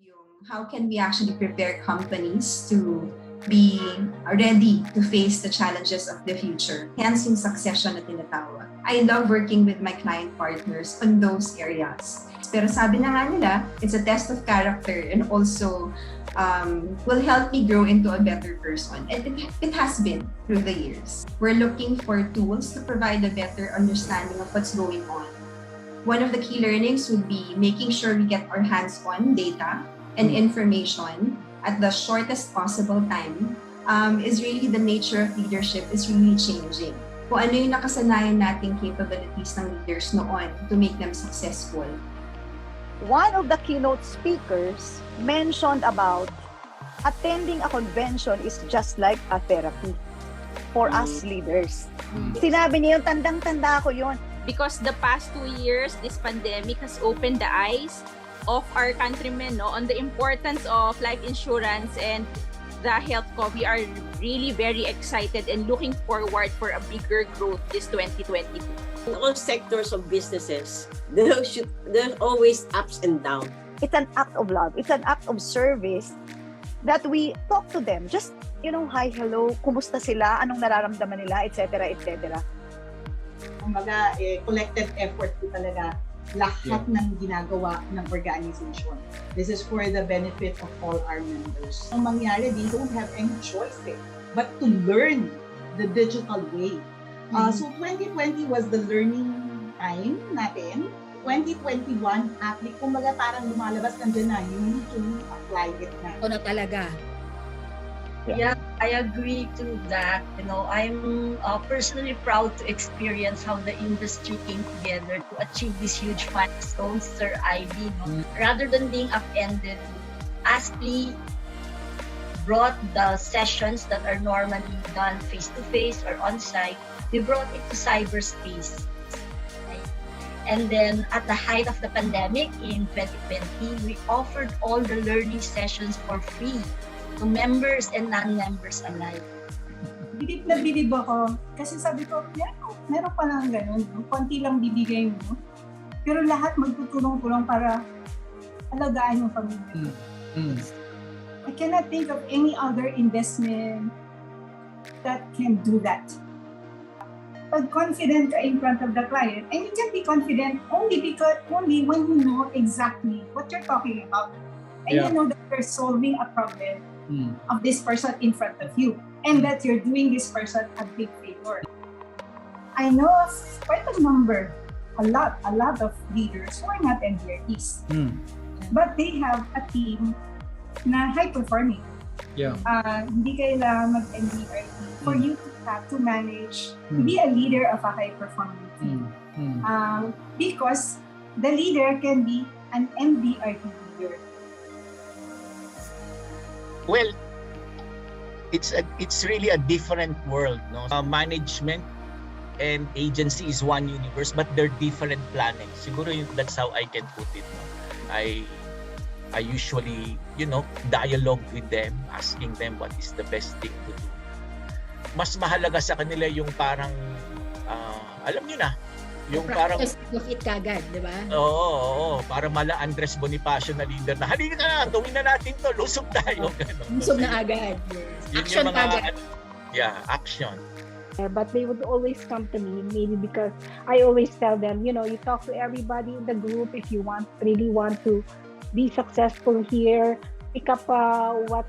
yung how can we actually prepare companies to be ready to face the challenges of the future. Hence yung succession na tinatawag. I love working with my client partners on those areas. Pero sabi na nga nila, it's a test of character and also will help me grow into a better person. And it has been through the years. We're looking for tools to provide a better understanding of what's going on. One of the key learnings would be making sure we get our hands on data and information at the shortest possible time is really the nature of leadership is really changing. Kung ano yung nakasanayan nating capabilities ng leaders noon to make them successful. One of the keynote speakers mentioned about attending a convention is just like a therapy for us leaders. Sinabi niya yun, tandang-tanda ko yun. Because the past 2 years, this pandemic has opened the eyes of our countrymen on the importance of life insurance and the health co. We are really very excited and looking forward for a bigger growth this 2022. All sectors of businesses, there's always ups and downs. It's an act of love. It's an act of service that we talk to them. Just, hi, hello, kumusta sila, anong nararamdaman nila, etc., etc. Kumbaga, collective effort po talaga lahat ng ginagawa ng organization. This is for the benefit of all our members. Ang mangyari, they don't have any choice but to learn the digital way. So 2020 was the learning time natin. 2021, kumbaga parang lumalabas nandiyan na, you need to apply it na. Ito na talaga. Yeah, I agree to that. I'm personally proud to experience how the industry came together to achieve these huge milestones, Sir Ivy. Rather than being upended, Astley brought the sessions that are normally done face-to-face or on-site, we brought it to cyberspace. And then at the height of the pandemic in 2020, we offered all the learning sessions for free to members and non-members alike. Bilib na bilib ako kasi sabi ko, meron pa lang ganun, konti lang bibigay mo. Pero lahat magtutulong-tulong para alagaan yung pamilya. I cannot think of any other investment that can do that. Pag confident ka in front of the client, and you can be confident only when you know exactly what you're talking about. And you know that you're solving a problem of this person in front of you, and that you're doing this person a big favor. I know of quite a number, a lot of leaders who are not MDRTs, but they have a team na high performing. Hindi kailangan mag-MDRT for you to have to manage, to be a leader of a high performing team. Because the leader can be an MDRT leader. Well, it's really a different world, no? Management and agency is one universe, but they're different planning. Siguro that's how I can put it. No? I usually, dialogue with them, asking them what is the best thing to do. Mas mahalaga sa kanila yung parang, alam niyo na, yung parang of it kagad, di ba? Oo, para mala Andres Bonifacio na leader na halika na, gawin na natin to, lusog tayo. Lusog na agad. Yes. Action kagad. Action. But they would always come to me, maybe because I always tell them, you talk to everybody in the group if you really want to be successful here. Pick up what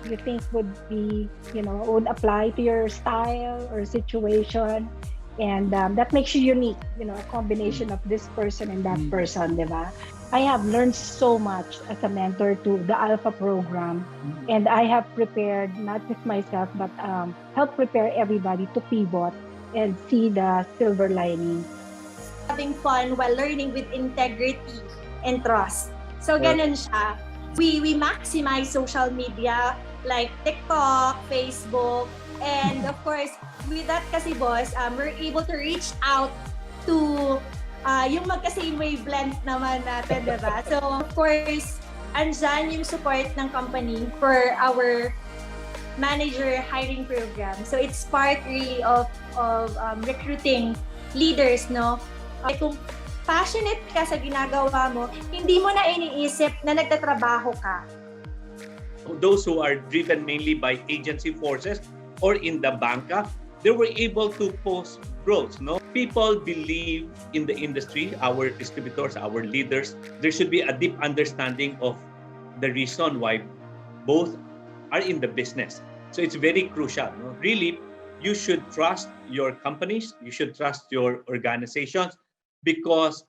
you think would be, would apply to your style or situation. And that makes you unique, a combination of this person and that person, di ba? I have learned so much as a mentor to the Alpha program, and I have prepared not just myself, but help prepare everybody to pivot and see the silver lining. Having fun while learning with integrity and trust. So ganun siya. We maximize social media like TikTok, Facebook, and of course, with that kasi boss, we're able to reach out to yung magka-same wavelength naman natin, diba? So, of course, andyan yung support ng company for our manager hiring program. So, it's part really of recruiting leaders, no? Kung passionate ka sa ginagawa mo, hindi mo na iniisip na nagtatrabaho ka. Those who are driven mainly by agency forces or in the banca, they were able to post growth. No, people believe in the industry, our distributors, our leaders. There should be a deep understanding of the reason why both are in the business. So it's very crucial. No? Really, you should trust your companies, you should trust your organizations, because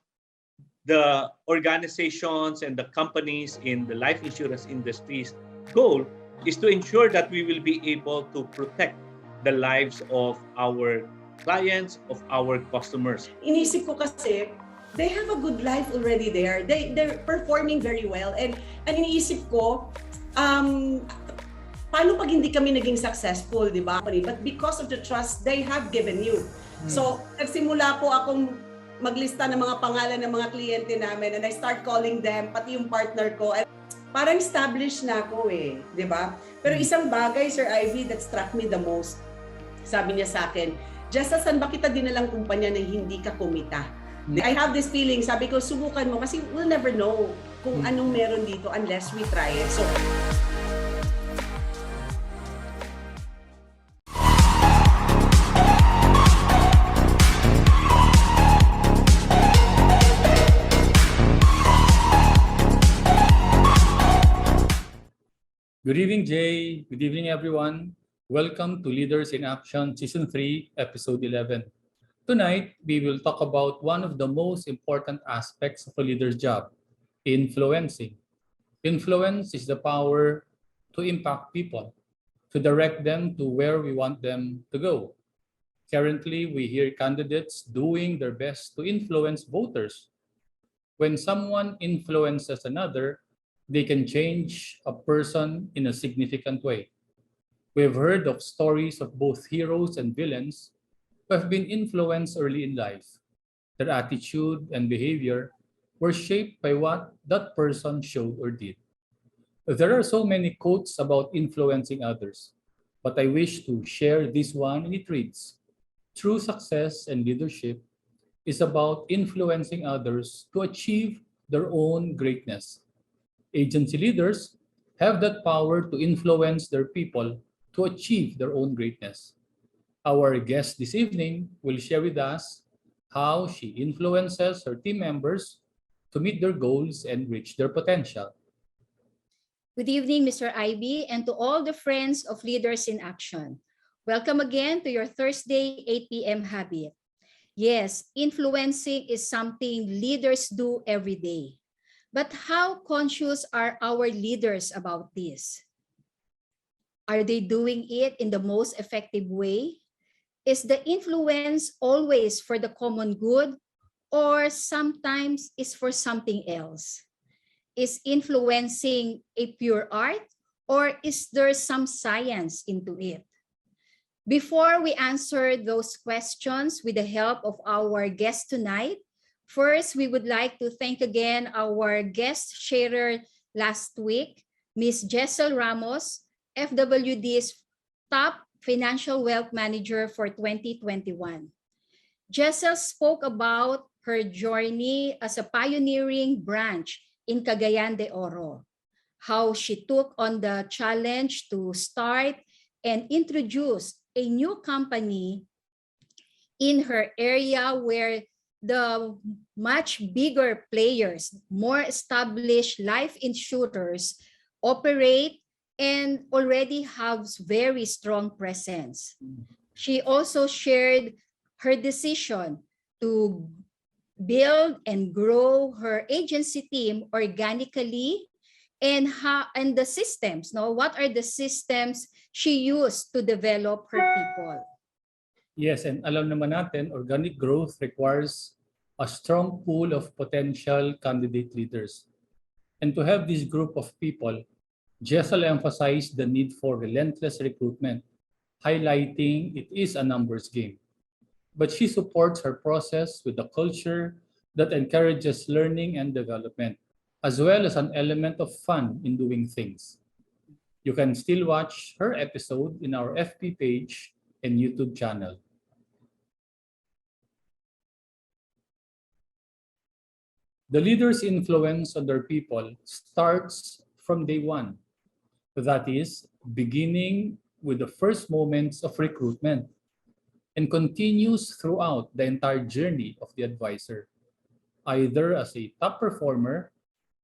the organizations and the companies in the life insurance industry's goal is to ensure that we will be able to protect the lives of our clients, of our customers. Inisip ko kasi, they have a good life already there. They're performing very well. And iniisip ko, paano pag hindi kami naging successful, di ba? But because of the trust they have given you. So, nagsimula po akong maglista ng mga pangalan ng mga kliyente namin, and I start calling them, pati yung partner ko. Parang established na ako di ba? Pero isang bagay, Sir Ivy, that struck me the most, sabi niya sa akin, just saan ba kita dinalang kumpanya na hindi ka kumita? I have this feeling, sabi ko, subukan mo kasi we'll never know kung anong meron dito unless we try it. So, Good evening, Jay. Good evening, everyone. Welcome to Leaders in Action Season 3, Episode 11. Tonight, we will talk about one of the most important aspects of a leader's job, influencing. Influence is the power to impact people, to direct them to where we want them to go. Currently, we hear candidates doing their best to influence voters. When someone influences another, they can change a person in a significant way. We've heard of stories of both heroes and villains who have been influenced early in life. Their attitude and behavior were shaped by what that person showed or did. There are so many quotes about influencing others, but I wish to share this one, and it reads, "True success and leadership is about influencing others to achieve their own greatness." Agency leaders have that power to influence their people to achieve their own greatness. Our guest this evening will share with us how she influences her team members to meet their goals and reach their potential. Good evening, Mr. Ivy, and to all the friends of Leaders in Action. Welcome again to your Thursday 8 p.m. habit. Yes, influencing is something leaders do every day. But how conscious are our leaders about this? Are they doing it in the most effective way? Is the influence always for the common good, or sometimes is for something else? Is influencing a pure art, or is there some science into it? Before we answer those questions with the help of our guest tonight, first, we would like to thank again our guest sharer last week, Ms. Jessel Ramos, FWD's top financial wealth manager for 2021. Jessel spoke about her journey as a pioneering branch in Cagayan de Oro, how she took on the challenge to start and introduce a new company in her area where the much bigger players, more established life insurers operate and already have very strong presence. She also shared her decision to build and grow her agency team organically, and the systems. What are the systems she used to develop her people? Yes, and alam naman natin, organic growth requires a strong pool of potential candidate leaders. And to have this group of people, Jessel emphasized the need for relentless recruitment, highlighting it is a numbers game. But she supports her process with a culture that encourages learning and development, as well as an element of fun in doing things. You can still watch her episode in our FB page and YouTube channel. The leader's influence on their people starts from day one. That is, beginning with the first moments of recruitment and continues throughout the entire journey of the advisor, either as a top performer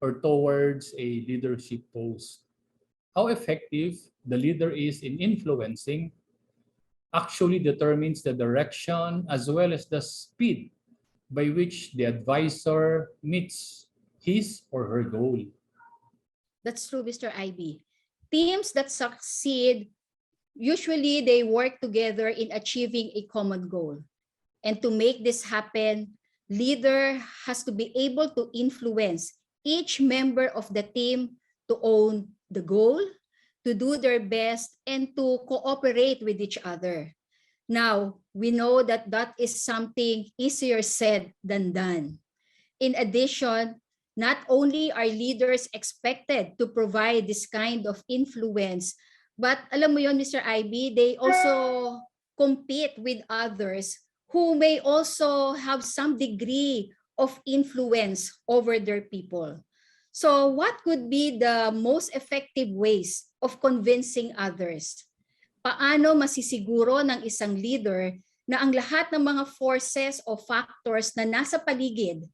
or towards a leadership post. How effective the leader is in influencing actually determines the direction as well as the speed by which the advisor meets his or her goal. That's true, Mr. IB. Teams that succeed, usually they work together in achieving a common goal. And to make this happen, leader has to be able to influence each member of the team to own the goal, to do their best, and to cooperate with each other. Now, we know that that is something easier said than done. In addition, not only are leaders expected to provide this kind of influence, but alam mo yon, Mr. IB, they also compete with others who may also have some degree of influence over their people. So what could be the most effective ways of convincing others? Paano masisiguro ng isang leader na ang lahat ng mga forces o factors na nasa paligid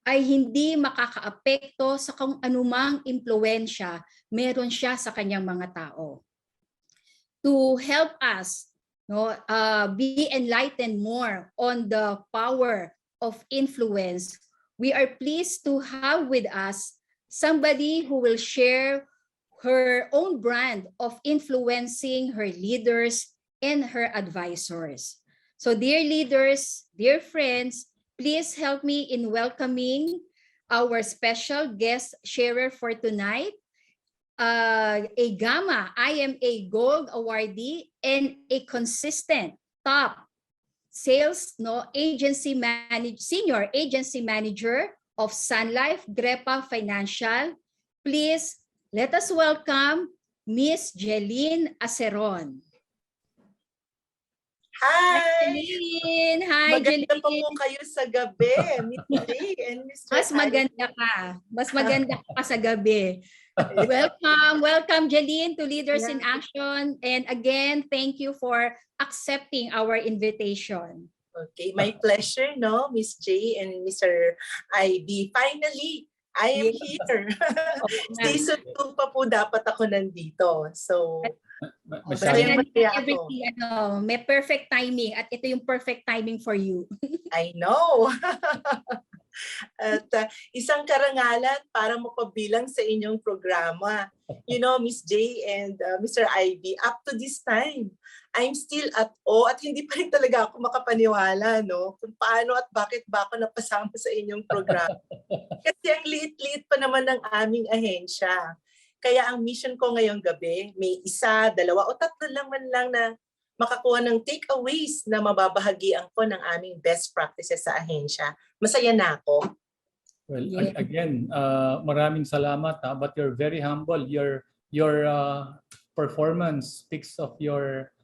ay hindi makakaapekto sa kung anumang impluwensya meron siya sa kanyang mga tao? To help us be enlightened more on the power of influence, we are pleased to have with us somebody who will share her own brand of influencing her leaders and her advisors. So dear leaders, dear friends, please help me in welcoming our special guest sharer for tonight, a Gamma IMA Gold awardee and a consistent top sales senior agency manager of Sun Life Grepa Financial. Please let us welcome Miss Jelyn Aseron. Hi! Jelyn! Hi, Maganda Jelyn! pa po kayo sa gabi, Miss Lee and Mr. Mas maganda ka. Mas maganda ka pa sa gabi. Welcome Jelyn to Leaders in Action. And again, thank you for accepting our invitation. Okay, my pleasure, no, Miss J and Mr. IB. Finally, I am here. Season 2 pa po dapat ako nandito. So, everything, may perfect timing at ito yung perfect timing for you. I know. At isang karangalan para mapabilang sa inyong programa. You know, Miss J and Mr. IB, up to this time, I'm still at awe at hindi pa rin talaga ako makapaniwala, no? Kung paano at bakit ba ako napasama sa inyong programa. Kasi ang liit-liit pa naman ng aming ahensya. Kaya ang mission ko ngayong gabi, may 1, 2 o 3 lang na makakuha ng takeaways na mababahagian ko ng aming best practices sa ahensya. Masaya na ako. Well, again, maraming salamat, but you're very humble. Your performance speaks of your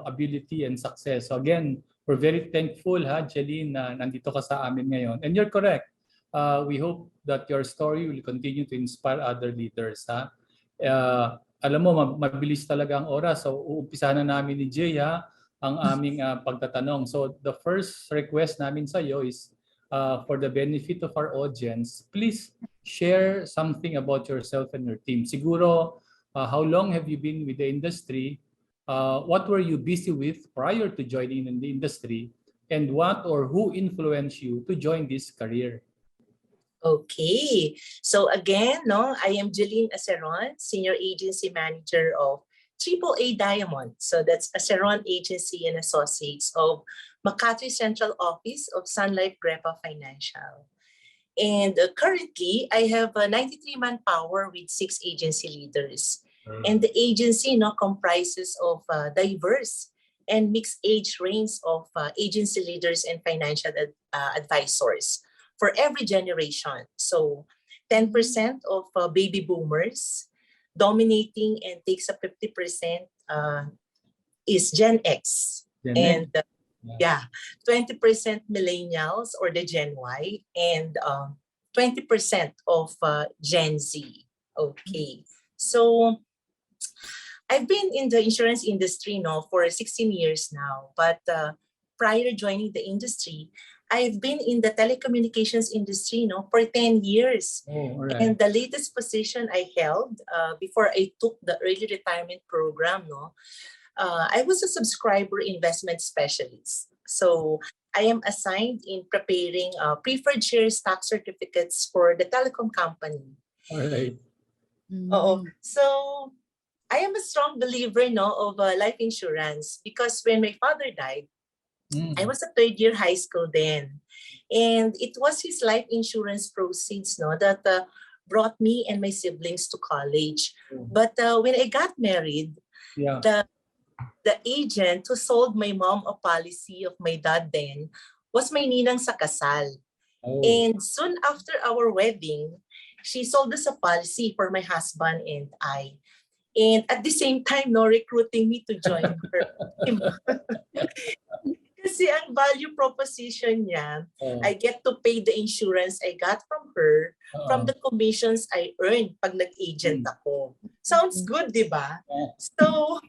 ability and success. So again, we're very thankful, Jelyn, na nandito ka sa amin ngayon. And you're correct. We hope that your story will continue to inspire other leaders. Alam mo, mabilis talaga ang oras. So uumpisa na namin ni Jay ang aming pagtatanong. So the first request namin sa iyo is for the benefit of our audience, please share something about yourself and your team. Siguro, how long have you been with the industry? What were you busy with prior to joining in the industry? And what or who influenced you to join this career? Okay. So again, I am Jelyn Aseron, Senior Agency Manager of AAA Diamond. So that's Aseron Agency and Associates of Makati Central Office of Sun Life Grepa Financial. And currently, I have a 93 manpower with 6 agency leaders. And the agency comprises of diverse and mixed age range of agency leaders and financial advisors for every generation. So 10% of baby boomers, dominating and takes up 50% is Gen X. And 20% millennials or the Gen Y, and 20% of Gen Z. Okay. So I've been in the insurance industry for 16 years now, but prior joining the industry, I've been in the telecommunications industry for 10 years. Oh, all right. And the latest position I held before I took the early retirement program, I was a subscriber investment specialist. So I am assigned in preparing preferred share stock certificates for the telecom company. All right. So I am a strong believer of life insurance because when my father died, I was a third year high school then. And it was his life insurance proceeds that brought me and my siblings to college. But when I got married, the agent who sold my mom a policy of my dad then was my ninang sa kasal. And soon after our wedding, she sold us a policy for my husband and I. And at the same time, recruiting me to join her. Kasi ang value proposition niya, I get to pay the insurance I got from her from the commissions I earned pag nag-agent ako. Sounds good, di ba? So,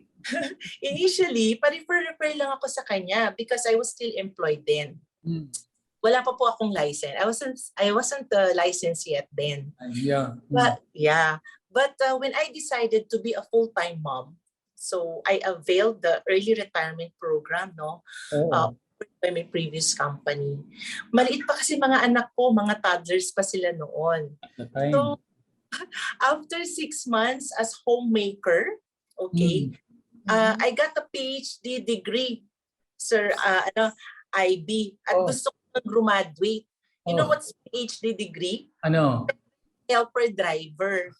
initially, pa-refer lang ako sa kanya because I was still employed then. Wala pa po akong license. I wasn't licensed yet then. But when I decided to be a full-time mom, so I availed the early retirement program by my previous company. Maliit pa kasi mga anak ko, mga toddlers pa sila noon. So after 6 months as homemaker, I got a PhD degree, Sir IB, at gusto ko mag-graduate. You know what's PhD degree? Ano? Helper driver.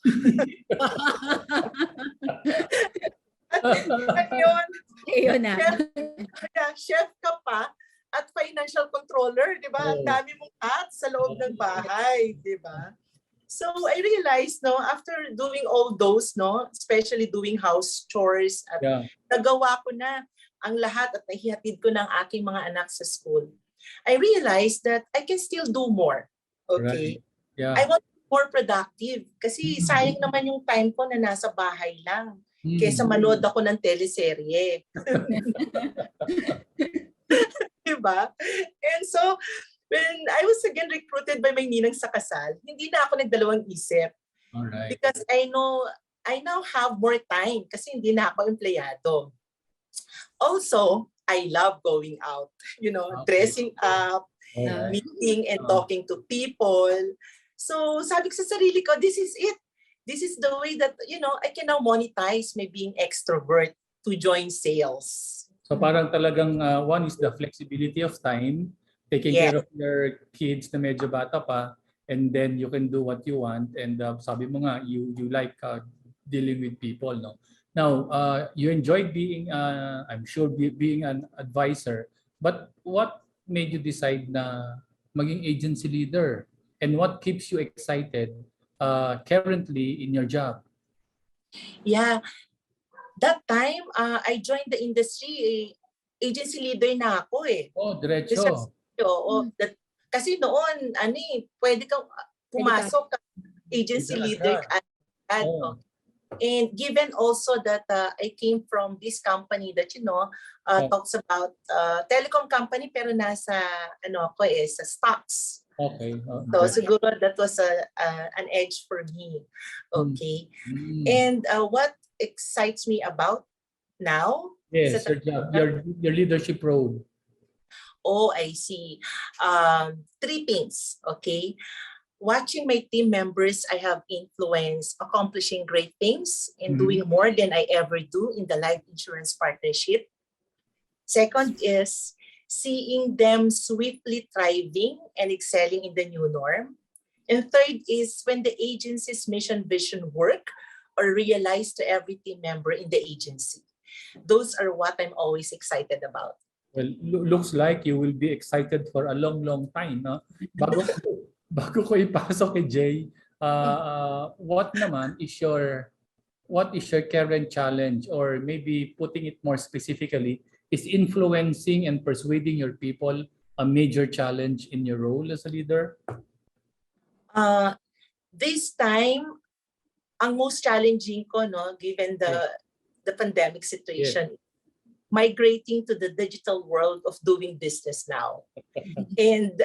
Ayun na. Chef ka pa at financial controller, di ba? Ang dami mong hats sa loob ng bahay, di ba? So I realized, after doing all those, especially doing house chores, at nagawa ko na ang lahat at nahihatid ko ng aking mga anak sa school. I realized that I can still do more. Okay? Right. Yeah. I want to be more productive kasi sayang naman yung time ko na nasa bahay lang. Kesa manood ako ng teleserye. Diba? And so, when I was again recruited by my ninang sa kasal, hindi na ako nagdalawang isip. Alright. Because I now have more time kasi hindi na ako empleyado. Also, I love going out, dressing up, meeting and talking to people. So, sabi ko sa sarili ko, this is it. This is the way that, I can now monetize my being extrovert to join sales. So parang talagang one is the flexibility of time, taking care of your kids na medyo bata pa, and then you can do what you want. And sabi mo nga, you like dealing with people, no? Now, you enjoyed being, I'm sure, being an advisor. But what made you decide na maging agency leader? And what keeps you excited currently in your job? Yeah. That time, I joined the industry, agency leader na ako eh. Oh, diretso. Kasi noon, pwede kang pumasok agency leader. And given also that I came from this company that, talks about telecom company pero nasa, sa stocks. Okay. So siguro that was an edge for me. Okay. And what excites me about now? Yes, your job, your leadership role. Oh, I see. 3 things, okay? Watching my team members I have influence, accomplishing great things and doing more than I ever do in the life insurance partnership. Second is seeing them swiftly thriving and excelling in the new norm. And third is when the agency's mission vision work or realized to every team member in the agency. Those are what I'm always excited about. Well, looks like you will be excited for a long, long time. No? Bago ko ipasok kay Jay, what is your current challenge, or maybe putting it more specifically, is influencing and persuading your people a major challenge in your role as a leader? Uh, this time, ang most challenging ko, no, given the pandemic situation, migrating to the digital world of doing business now. And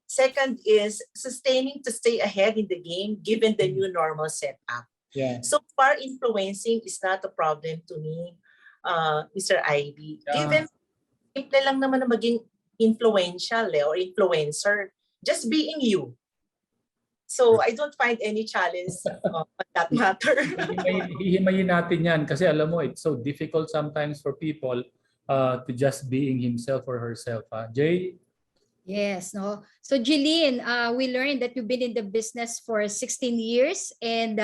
second is sustaining to stay ahead in the game given the new normal setup. So far, influencing is not a problem to me, Mr. Ivy. Given simple lang naman na maging influential or influencer, just being you. So I don't find any challenge on that matter. Hihimayin natin yan kasi alam mo, it's so difficult sometimes for people to just being himself or herself. Jay? Yes, no. So Jelyn, we learned that you've been in the business for 16 years and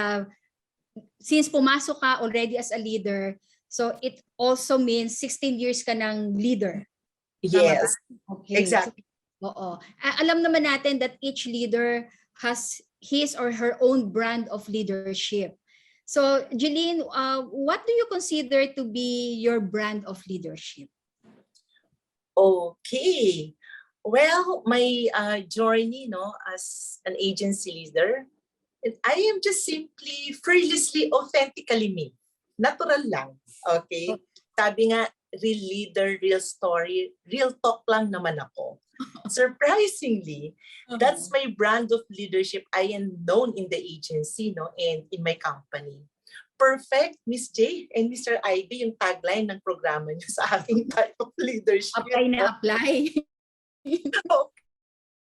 since pumasok ka already as a leader, so it also means 16 years ka ng leader. Yes, okay. exactly. So, oo. Alam naman natin that each leader has his or her own brand of leadership. So Jelyn, what do you consider to be your brand of leadership? Okay. Well, my journey, as an agency leader, I am just simply fearlessly, authentically me. Natural lang. Okay? Sabi nga, real leader, real story, real talk lang naman ako. Surprisingly, that's my brand of leadership. I am known in the agency, and in my company. Perfect, Miss J and Mr. Ivy, yung tagline ng programa niyo sa aking type of leadership. Apply na apply.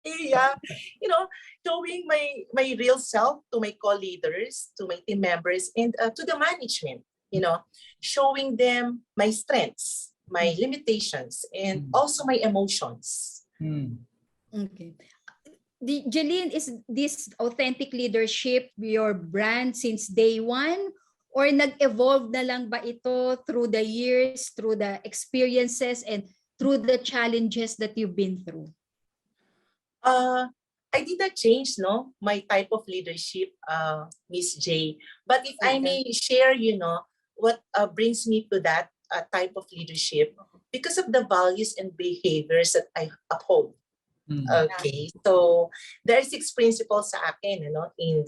Yeah, showing my real self to my co-leaders, to my team members, and to the management. Showing them my strengths, my limitations, and also my emotions. Okay. Jelyn, is this authentic leadership your brand since day one? Or nag-evolve na lang ba ito through the years, through the experiences, and through the challenges that you've been through? I did not change, my type of leadership, Miss J. But if I may share, what brings me to that type of leadership, because of the values and behaviors that I uphold. Okay, so there are 6 principles sa akin, in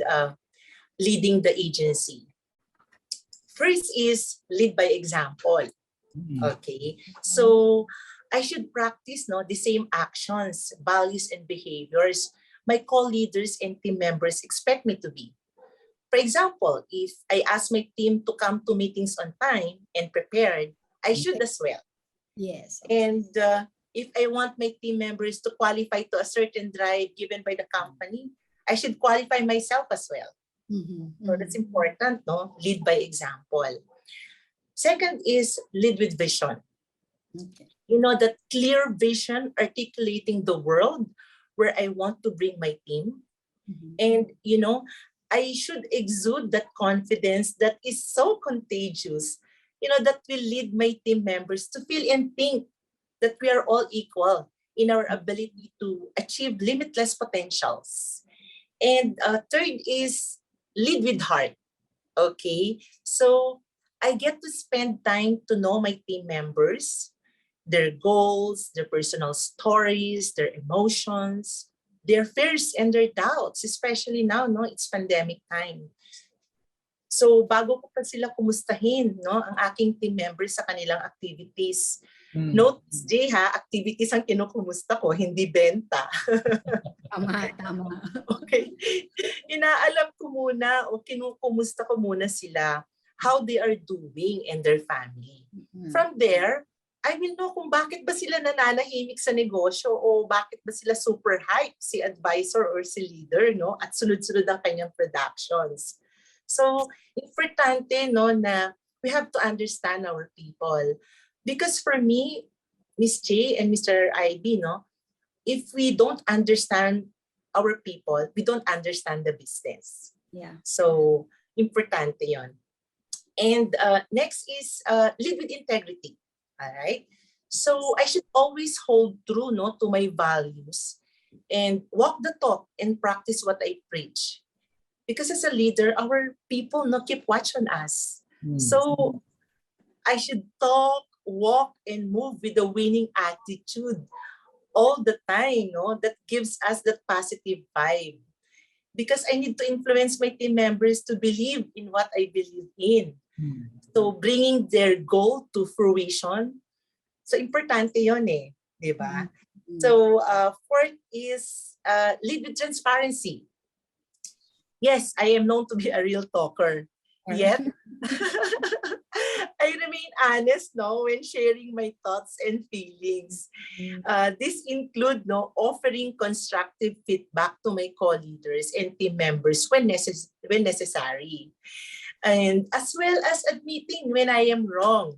leading the agency. First is lead by example. Okay, so I should practice the same actions, values, and behaviors my co-leaders and team members expect me to be. For example, if I ask my team to come to meetings on time and prepared, I should as well. Yes. And if I want my team members to qualify to a certain drive given by the company, I should qualify myself as well. So that's important, lead by example. Second is lead with vision. Okay. That clear vision articulating the world where I want to bring my team. And, I should exude that confidence that is so contagious, that will lead my team members to feel and think that we are all equal in our ability to achieve limitless potentials. And third is lead with heart. Okay, so I get to spend time to know my team members, their goals, their personal stories, their emotions, their fears and their doubts, especially now, it's pandemic time. So bago ko pa sila kumustahin, ang aking team members sa kanilang activities. Note, Jay, activities ang kinukumusta ko, hindi benta. Tama. Okay. Inaalam ko muna o kinukumusta ko muna sila how they are doing and their family. From there, I will know kung bakit ba sila nananahimik sa negosyo o bakit ba sila super hype, si advisor or si leader, at sunod-sunod ang kanyang productions. So, importante, na we have to understand our people. Because for me, Miss J and Mr. Ivy, if we don't understand our people, we don't understand the business. Yeah. So, importante yon. And next is lead with integrity. All right. So I should always hold true, to my values and walk the talk and practice what I preach. Because as a leader, our people keep watch on us. So I should talk, walk, and move with a winning attitude all the time, that gives us that positive vibe. because I need to influence my team members to believe in what I believe in. So bringing their goal to fruition, so importante yun eh, di ba? So fourth is lead with transparency. Yes, I am known to be a real talker. Yet, I remain honest when sharing my thoughts and feelings. This include offering constructive feedback to my co-leaders and team members when necessary. And as well as admitting when I am wrong.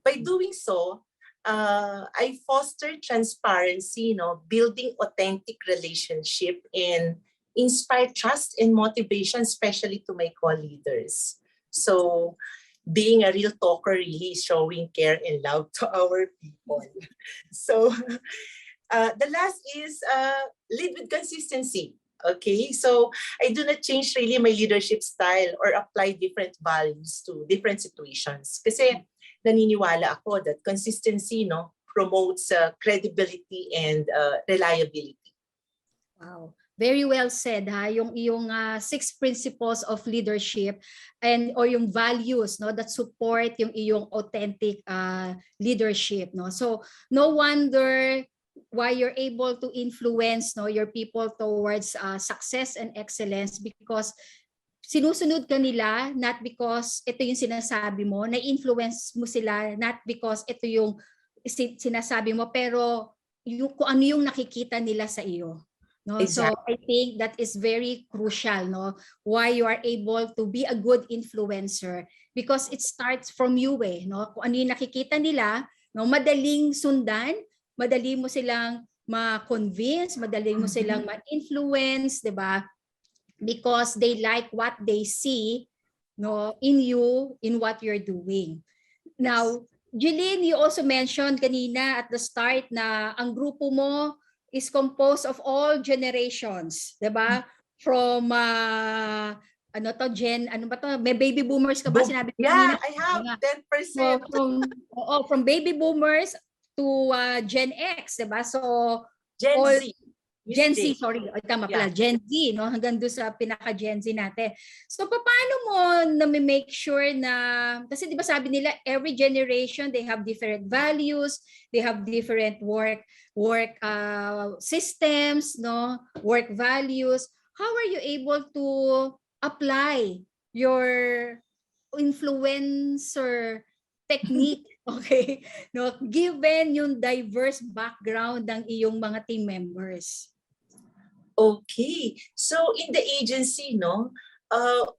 By doing so, I foster transparency, building authentic relationship and inspire trust and motivation, especially to my co-leaders. So being a real talker really is showing care and love to our people. So the last is lead with consistency. Okay, so I do not change really my leadership style or apply different values to different situations. Kasi naniniwala ako that consistency promotes credibility and reliability. Wow. Very well said ha, yung iyong 6 principles of leadership and or yung values that support yung iyong authentic leadership So no wonder why you're able to influence your people towards success and excellence, because sinusunod ka nila not because ito yung sinasabi mo, na-influence mo sila not because ito yung sinasabi mo, pero kung ano yung nakikita nila sa iyo. Exactly. So I think that is very crucial why you are able to be a good influencer, because it starts from you kung ano yung nakikita nila, madaling sundan, madali mo silang ma-convince, madali mo silang ma-influence, 'di ba? Because they like what they see in you, in what you're doing. Now, Jelyn, you also mentioned kanina at the start na ang grupo mo is composed of all generations, 'di ba? From may baby boomers ka ba sinabi ko kanina? Yeah, I have 10%. So, from baby boomers to Gen X, 'di ba? So Gen all Z. Gen Z, sorry. Tama pala, Gen Z, hanggang doon sa pinaka-Gen Z natin. So, paano mo na-make sure na, kasi di ba sabi nila, every generation, they have different values, they have different work systems, work values. How are you able to apply your influencer technique, okay, given yung diverse background ng iyong mga team members? Okay, so in the agency,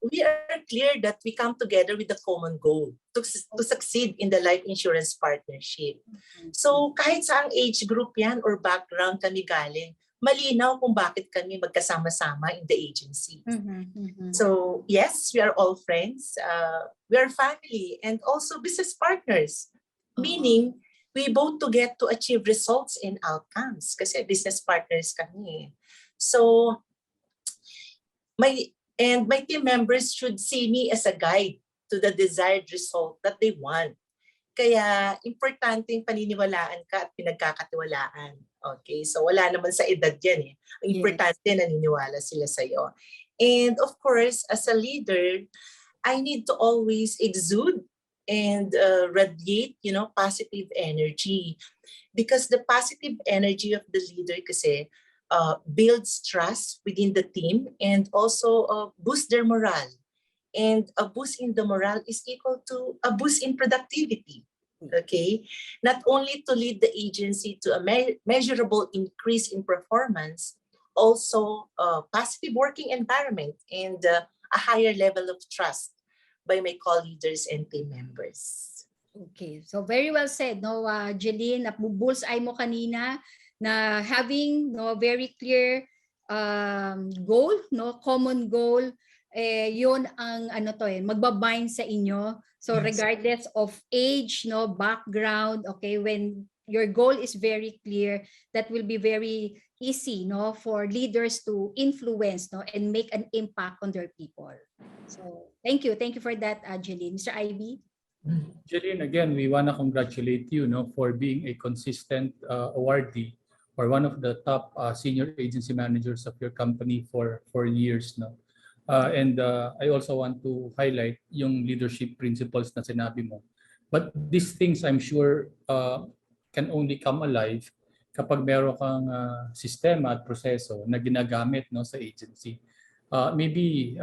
we are clear that we come together with a common goal to succeed in the life insurance partnership. So kahit saang age group yan or background kami galing, malinaw kung bakit kami magkasama-sama in the agency. So yes, we are all friends, we are family and also business partners, meaning we both to get to achieve results and outcomes kasi business partners kami. So my team members should see me as a guide to the desired result that they want. Kaya importante yung paniniwalaan ka at pinagkakatiwalaan. Okay, so wala naman sa edad yan eh. Ang importante naniniwala sila sa iyo. And of course, as a leader, I need to always exude and radiate, positive energy. Because the positive energy of the leader kasi builds trust within the team and also boosts their morale. And a boost in the morale is equal to a boost in productivity. Okay, not only to lead the agency to a measurable increase in performance, also a positive working environment and a higher level of trust by my co-leaders and team members. Okay, so very well said, Jelyn, bullseye mo kanina na having very clear goal, common goal, yun ang magbabind sa inyo. So regardless of age, background, okay, when your goal is very clear, that will be very easy for leaders to influence and make an impact on their people. So thank you for that, Jelyn. Mr. Ivy? Jelyn, again, we want to congratulate you for being a consistent awardee or one of the top senior agency managers of your company for years, no? And I also want to highlight yung leadership principles na sinabi mo. But these things, I'm sure, can only come alive kapag meron kang sistema at proseso na ginagamit, no, sa agency. Maybe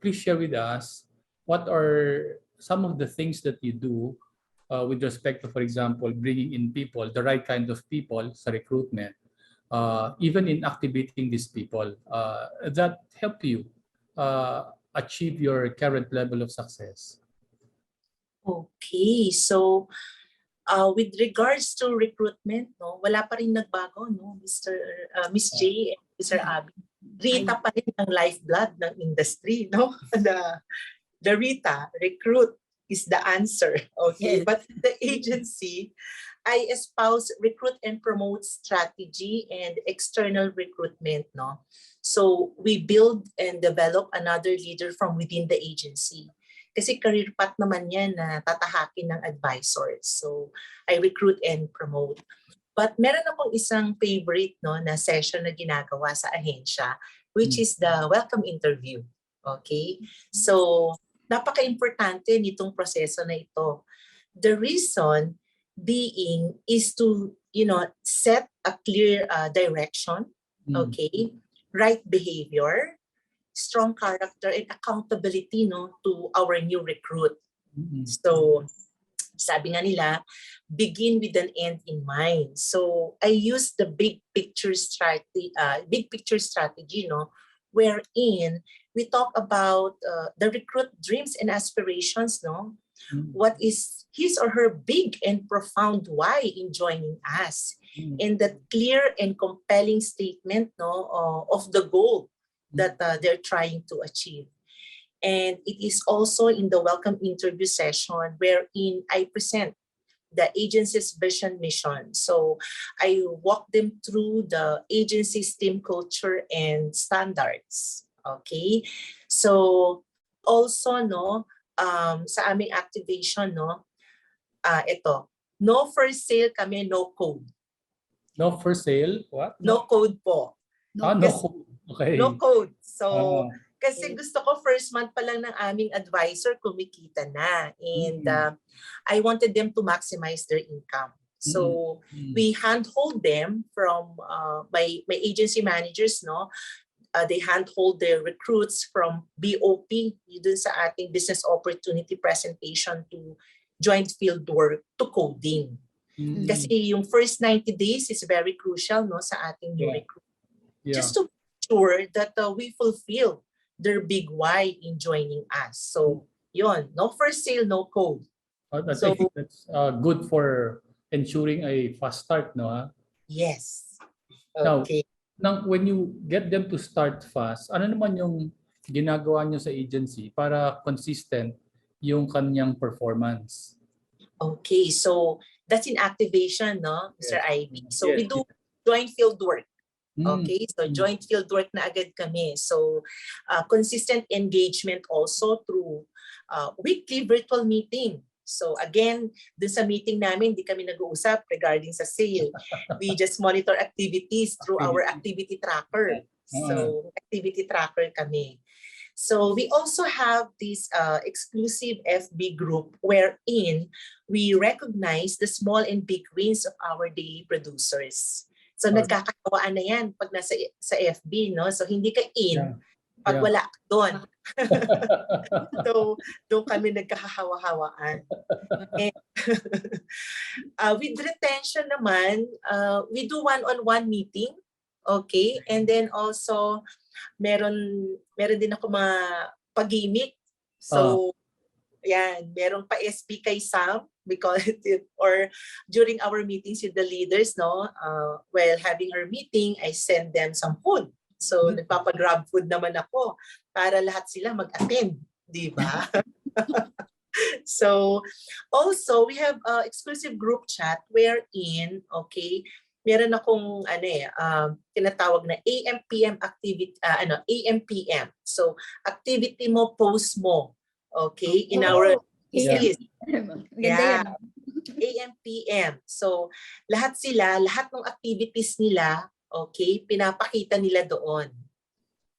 please share with us what are some of the things that you do with respect to, for example, bringing in people, the right kind of people sa recruitment, even in activating these people that help you achieve your current level of success. Okay, so with regards to recruitment, no, wala pa rin nagbago, no, Miss J and Mr. Abby. Rita pa rin ang lifeblood ng industry, no? The Rita, recruit is the answer, okay? Yes. But the agency, I espouse recruit and promote strategy and external recruitment, no? So we build and develop another leader from within the agency. Kasi career path naman yan na tatahakin ng advisors. So I recruit and promote. But meron akong isang favorite, no, na session na ginagawa sa ahensya, which is the welcome interview. Okay? So napaka-importante nitong proseso na ito. The reason being is to, set a clear direction, okay? Right behavior, strong character, and accountability, no, to our new recruit. So sabi nga nila, begin with an end in mind. So I use the big picture strategy, no, wherein we talk about the recruit dreams and aspirations, no. What is his or her big and profound why in joining us, and that clear and compelling statement, no, of the goal that they're trying to achieve. And it is also in the welcome interview session wherein I present the agency's vision mission. So I walk them through the agency's team culture and standards. Okay? So also, no, sa aming activation, no, ito, no for sale kami, no code. No for sale? What? No code po. No code. Okay. No code. So, kasi gusto ko first month pa lang ng aming advisor kumikita na. And I wanted them to maximize their income. So, we handhold them from my agency managers, no? They handhold their recruits from BOP, dun sa ating business opportunity presentation, to joint field work, to coding. Kasi yung first 90 days is very crucial, no, sa ating new recruit. Just to make sure that we fulfill their big why in joining us. So, yun, no for sale, no code. I think that's good for ensuring a fast start, no? Yes. Okay. Now, when you get them to start fast, ano naman yung ginagawa nyo sa agency para consistent yung kanyang performance? Okay, so that's in activation, no, Mr. Ivy. So we do joint field work. Okay, so joint field work na agad kami. So consistent engagement also through weekly virtual meeting. So again, dun sa meeting namin, di kami nag-uusap regarding sa sale. We just monitor activities through our activity tracker. So activity tracker kami. So we also have this exclusive FB group wherein we recognize the small and big wins of our daily producers. So nagkakawaan na yan pag nasa sa FB, no? So hindi ka in pag wala ka doon. So doon kami nagkakahawa-hawaan. And, with retention naman, we do one-on-one meeting. Okay? And then also meron din ako mga pag-gimmick. So yan, merong pa SB kay Sam, because or during our meetings with the leaders, no, while having our meeting, I send them some food. So nagpapa-grab food naman ako para lahat sila mag-attend, di ba? So also we have exclusive group chat wherein, okay, meron akong tinatawag na AM/PM activity, AM/PM. So activity mo, post mo. Okay, in our list. Yeah. AM, PM. So, lahat ng activities nila, okay, pinapakita nila doon.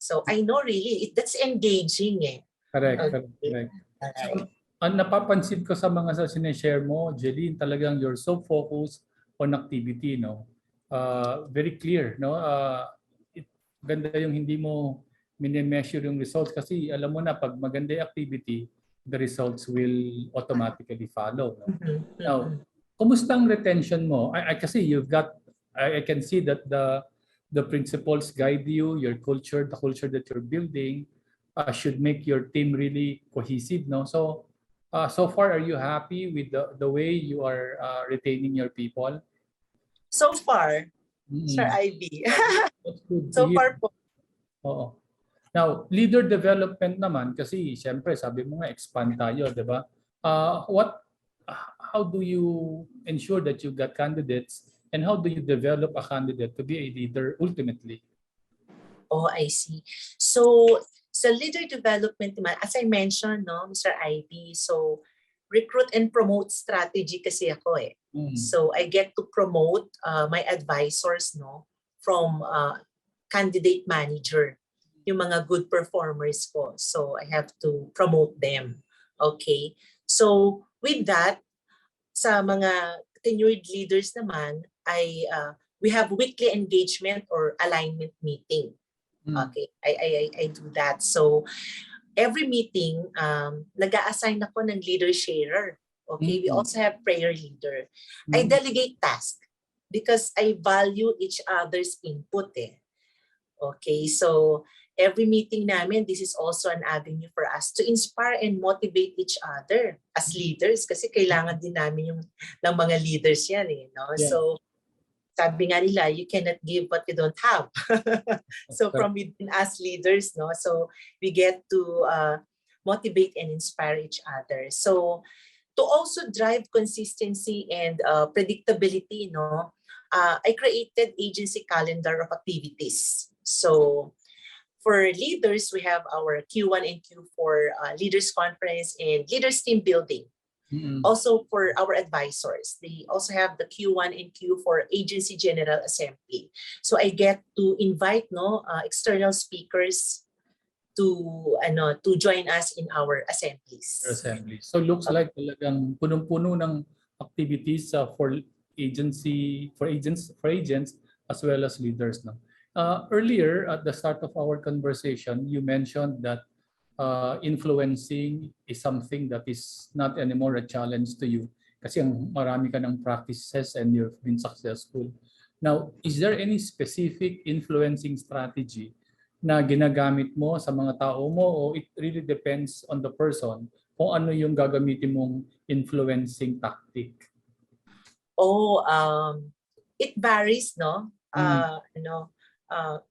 So, I know really, that's engaging eh. Correct, Okay. correct. So, Alright. ang napapansin ko sa mga sa sinishare mo, Jelyn, talagang you're so focused on activity, no? Very clear, no? Ganda yung hindi mo mini-measure yung results kasi alam mo na pag maganda yung activity, the results will automatically follow, no? Now, kumusta ang retention mo? Kasi you've got, I can see that the principles guide you, your culture, the culture that you're building should make your team really cohesive, no? So, so far, are you happy with the way you are retaining your people? So far, Sir Ivy. That's good to So hear. far po. Oo. Now, leader development naman, kasi siyempre sabi mo nga expand tayo, di ba? How do you ensure that you got candidates and how do you develop a candidate to be a leader ultimately? Oh, I see. So, sa leader development naman, as I mentioned, no, Mr. Ivy, so recruit and promote strategy kasi ako eh. So, I get to promote my advisors, no, from candidate manager, yung mga good performers ko. So, I have to promote them. Okay? So, with that, sa mga tenured leaders naman, we have weekly engagement or alignment meeting. Okay, I do that. So every meeting, nag-a-assign ako ng leader sharer. Okay, we also have prayer leader. I delegate task because I value each other's input eh. Okay, so every meeting namin, this is also an avenue for us to inspire and motivate each other as leaders kasi kailangan din namin yung ng mga leaders yan eh, no? Yeah. So sabi nga nila, you cannot give what you don't have. So from within us leaders, no, so we get to motivate and inspire each other. So to also drive consistency and predictability, no, I created agency calendar of activities. So for leaders, we have our Q1 and Q4 leaders conference and leaders team building. Also for our advisors, they also have the Q1 and Q4 agency general assembly. So I get to invite external speakers to join us in our assemblies. So looks like talagang punong-puno ng activities for agents as well as leaders, no. Earlier at the start of our conversation, you mentioned that influencing is something that is not anymore a challenge to you kasi marami ka ng practices and you've been successful. Now, is there any specific influencing strategy na ginagamit mo sa mga tao mo o it really depends on the person kung ano yung gagamitin mong influencing tactic? It varies, no?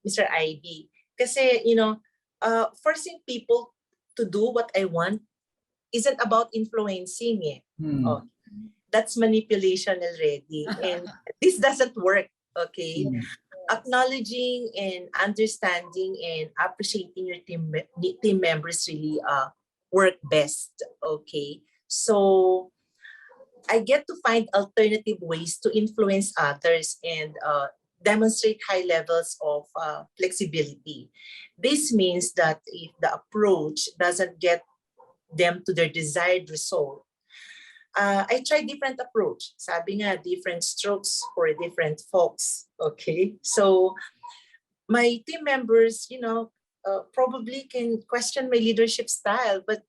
Mr. Ivy. Kasi, forcing people to do what I want isn't about influencing eh. That's manipulation already. And this doesn't work, okay? Acknowledging and understanding and appreciating your team members really work best, okay? So, I get to find alternative ways to influence others and demonstrate high levels of flexibility. This means that if the approach doesn't get them to their desired result, I try different approach. Sabi nga, different strokes for different folks. Okay, so my team members, probably can question my leadership style, but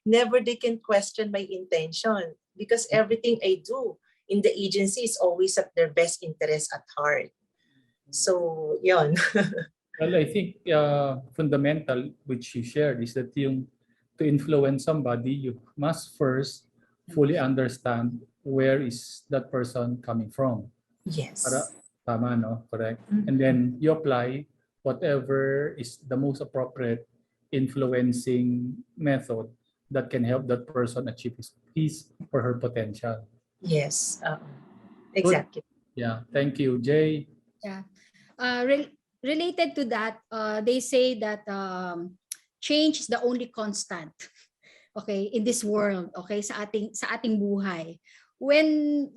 never they can question my intention because everything I do in the agency is always at their best interest at heart. So, yon. Well, I think fundamental, which you shared, is that to influence somebody, you must first fully understand where is that person coming from. Yes. Tama, no? Correct. And then you apply whatever is the most appropriate influencing method that can help that person achieve his or her potential. Yes, exactly. Good. Yeah, thank you, Jay. Yeah, related to that, they say that change is the only constant, okay, in this world, okay, sa ating buhay. when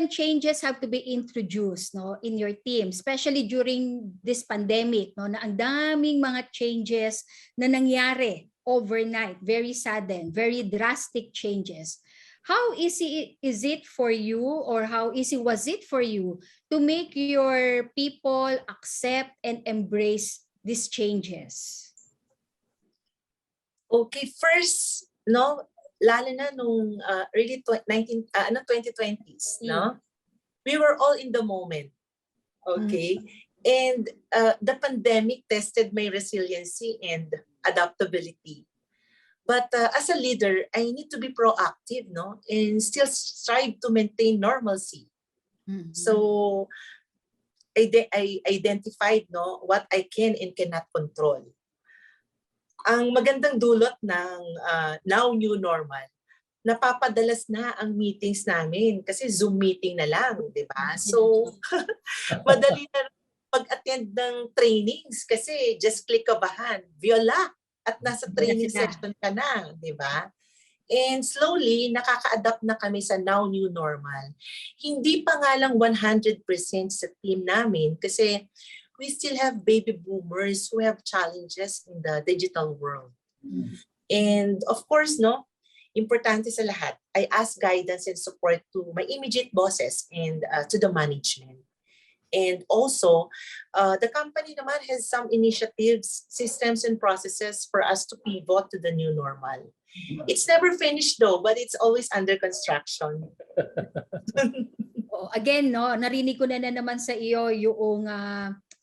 changes have to be introduced, no, in your team, especially during this pandemic, no, na ang daming mga changes na nangyari overnight, very sudden, very drastic changes. How easy is it for you, or how easy was it for you to make your people accept and embrace these changes? Okay, first, no, lalo na nung early 2020s, no? We were all in the moment. Okay? And the pandemic tested my resiliency and adaptability. But as a leader, I need to be proactive, no? And still strive to maintain normalcy. So I identified, no, what I can and cannot control. Ang magandang dulot ng now new normal, napapadalas na ang meetings namin kasi Zoom meeting na lang, di ba? So, madali na mag-attend ng trainings kasi just click a bahan, viola, at nasa training session ka na, di ba? And slowly, nakaka-adapt na kami sa now new normal. Hindi pa nga lang 100% sa team namin kasi we still have baby boomers who have challenges in the digital world. And of course, no, importante sa lahat, I ask guidance and support to my immediate bosses and to the management. And also, the company naman has some initiatives, systems, and processes for us to pivot to the new normal. It's never finished though, but it's always under construction. Again, no, narinig ko na naman sa iyo yung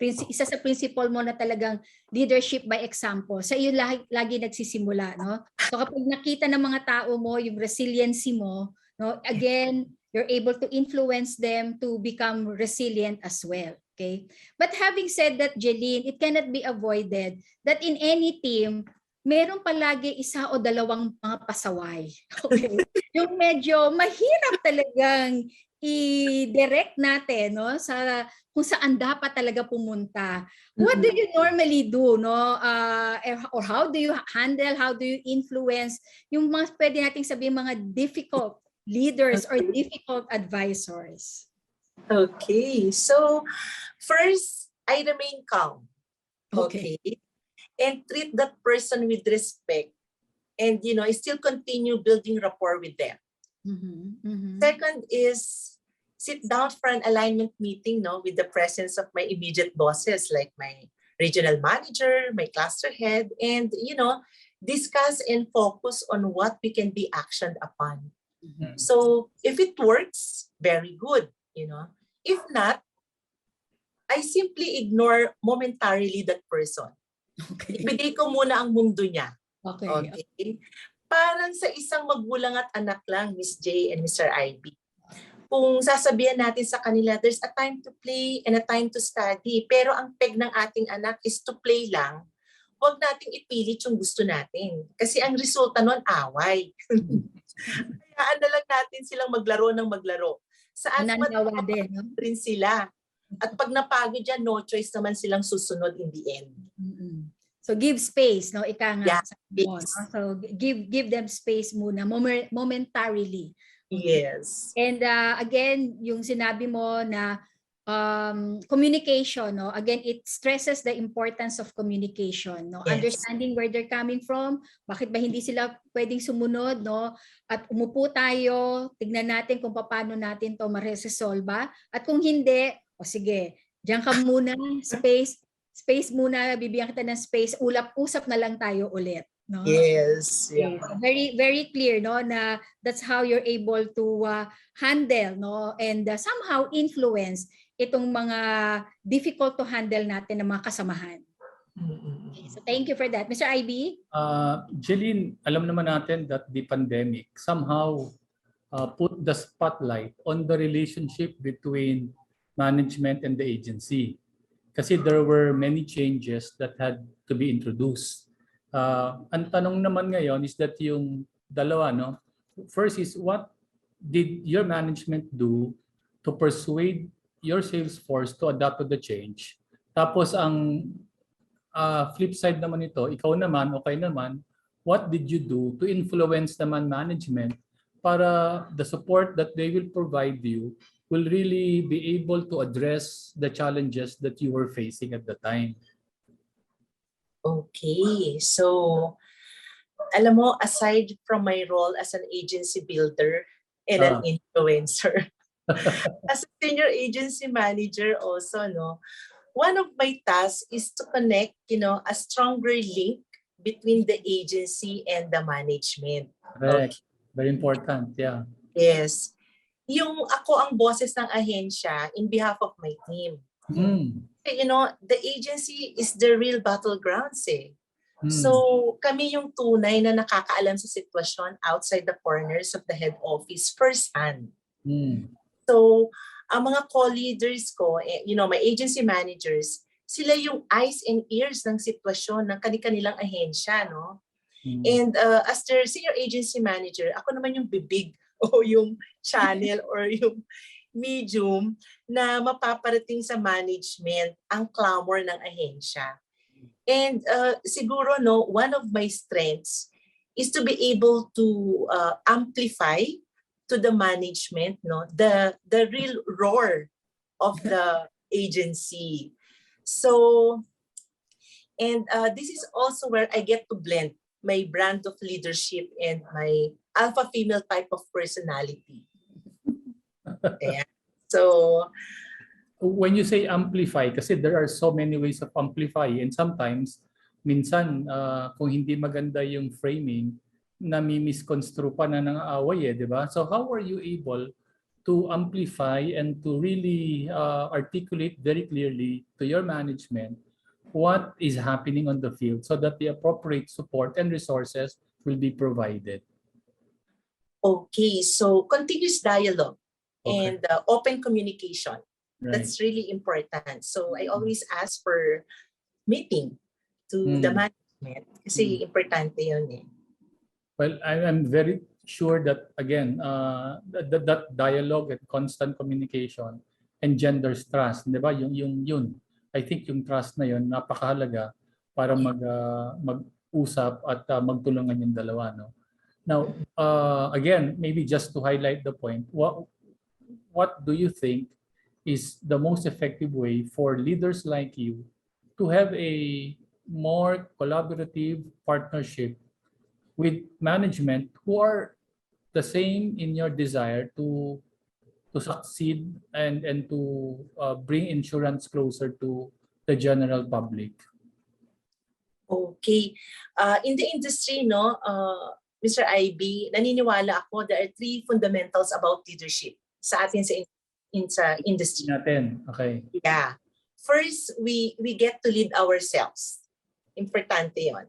isa sa principle mo na talagang leadership by example. Sa iyo lagi nagsisimula, no? So kapag nakita ng mga tao mo yung resiliency mo, no, again, you're able to influence them to become resilient as well. Okay? But having said that, Jelyn, it cannot be avoided that in any team, meron palagi isa o dalawang mga pasaway. Okay? Yung medyo mahirap talagang i-direct natin, no, sa kung saan dapat talaga pumunta. What do you normally do, no? Or how do you handle, how do you influence yung mga pwede nating sabihin mga difficult leaders or difficult advisors? Okay, so first, I remain calm. Okay. And treat that person with respect. And, you know, I still continue building rapport with them. Second is sit down for an alignment meeting, no, with the presence of my immediate bosses like my regional manager, my cluster head, and, you know, discuss and focus on what we can be actioned upon. So if it works, very good, you know. If not, I simply ignore momentarily that person. Okay. Ibigay ko muna ang mundo niya. Okay. Parang sa isang magulang at anak lang, Miss J and Mr. IB. Kung sasabihan natin sa kanila, there's a time to play and a time to study. Pero ang peg ng ating anak is to play lang. Huwag nating ipilit yung gusto natin. Kasi ang resulta nun, away. Hayaan na lang natin silang maglaro ng maglaro. Saan matapagod rin sila. At pag napagod yan, no choice naman silang susunod in the end. So give space, no? Ika nga. Yeah, mo, no? So give them space muna, momentarily. Yes. And again, yung sinabi mo na communication, no? Again, it stresses the importance of communication, no? Yes. Understanding where they're coming from, bakit ba hindi sila pwedeng sumunod, no? At umupo tayo, tignan natin kung paano natin to maresolve, at kung hindi, o sige, diyan ka muna, space muna, bibigyan kita ng space, usap na lang tayo ulit. No? Yes. Yeah. Very, very clear, no, na that's how you're able to handle, no, and somehow influence itong mga difficult to handle natin ng mga kasamahan. Okay, so thank you for that. Mr. IB? Jelyn, alam naman natin that the pandemic somehow put the spotlight on the relationship between management and the agency. Kasi there were many changes that had to be introduced. Ang tanong naman ngayon is that yung dalawa, no? First is, what did your management do to persuade your sales force to adapt to the change? Tapos ang flip side naman ito, ikaw naman, okay naman, what did you do to influence naman management para the support that they will provide you will really be able to address the challenges that you were facing at the time. Okay, so alam mo, aside from my role as an agency builder and an influencer, as a senior agency manager also, no, one of my tasks is to connect, a stronger link between the agency and the management. Correct. Very important, yeah. Yes. Yung ako ang boses ng ahensya in behalf of my team. The agency is the real battlegrounds eh. So kami yung tunay na nakakaalam sa sitwasyon outside the corners of the head office firsthand. So ang mga co-leaders ko, my agency managers, sila yung eyes and ears ng sitwasyon ng kanilang ahensya, no? And as their senior agency manager, ako naman yung bibig o yung channel or yung medium na mapaparating sa management ang clamor ng ahensya. And siguro, no, one of my strengths is to be able to amplify to the management, no, the real roar of the agency. So, and this is also where I get to blend my brand of leadership and my alpha female type of personality. Yeah. So, when you say amplify, kasi there are so many ways of amplify, and sometimes, minsan, kung hindi maganda yung framing, nami-misconstrue pa na ng away, di ba? So how are you able to amplify and to really articulate very clearly to your management what is happening on the field so that the appropriate support and resources will be provided? Okay, so continuous dialogue and open communication. Right. That's really important. So I always ask for meeting to the management kasi importante yun eh. Well, I'm very sure that, again, that dialogue and constant communication engenders trust. Di ba? Yun. I think yung trust na yun, napakahalaga para mag-usap at magtulungan yung dalawa. No? Now, again, maybe just to highlight the point, what do you think is the most effective way for leaders like you to have a more collaborative partnership with management who are the same in your desire to succeed and to bring insurance closer to the general public? Okay. In the industry, no, Mr. IB, naniniwala ako there are 3 fundamentals about leadership sa atin sa industry. Natin. Okay. Yeah. First, we get to lead ourselves. Importante yon.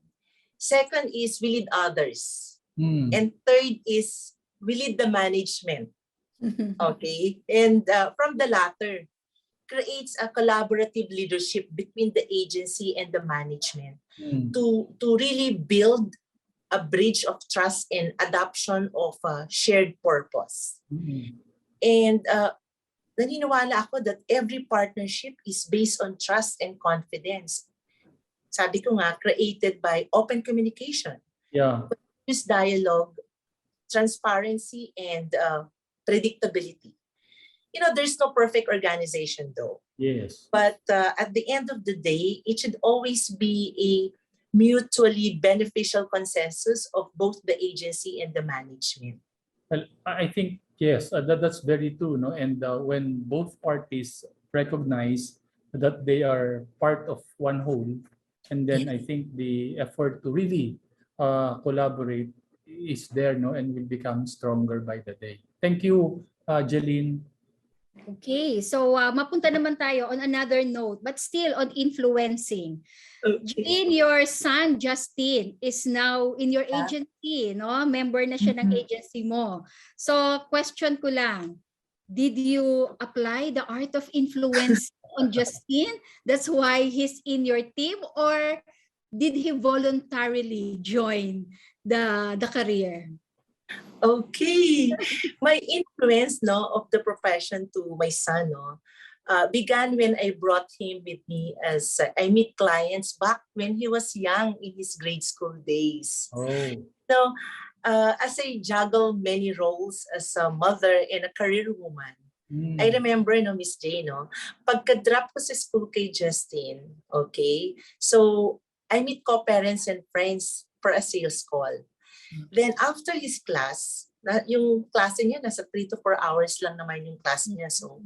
Second is we lead others. And third is we lead the management. Okay? And from the latter, creates a collaborative leadership between the agency and the management to really build a bridge of trust and adoption of a shared purpose. And naniniwala ako that every partnership is based on trust and confidence. Sabi ko nga, created by open communication. Yeah. Continuous dialogue, transparency, and predictability. There's no perfect organization though. Yes. But at the end of the day, it should always be a mutually beneficial consensus of both the agency and the management. Well, I think, yes, that's very true. No? And when both parties recognize that they are part of one whole, and then I think the effort to really collaborate is there, no, and will become stronger by the day. Thank you, Jelyn. Okay, so mapunta naman tayo on another note, but still on influencing. Jelyn, your son Justin is now in your agency, no? Member na siya ng agency mo. So question ko lang, did you apply the art of influence on Justin? That's why he's in your team, or did he voluntarily join the career? Okay. My influence, no, of the profession to my son, no, began when I brought him with me as I meet clients back when he was young in his grade school days. Oh. No, as I juggle many roles as a mother and a career woman, I remember, no, Miss J, no, pagka-drop ko sa school kay Justin, okay, so I meet co-parents and friends for a sales call. Then after his class, yung klase niya, nasa 3 to 4 hours lang naman yung class niya. So,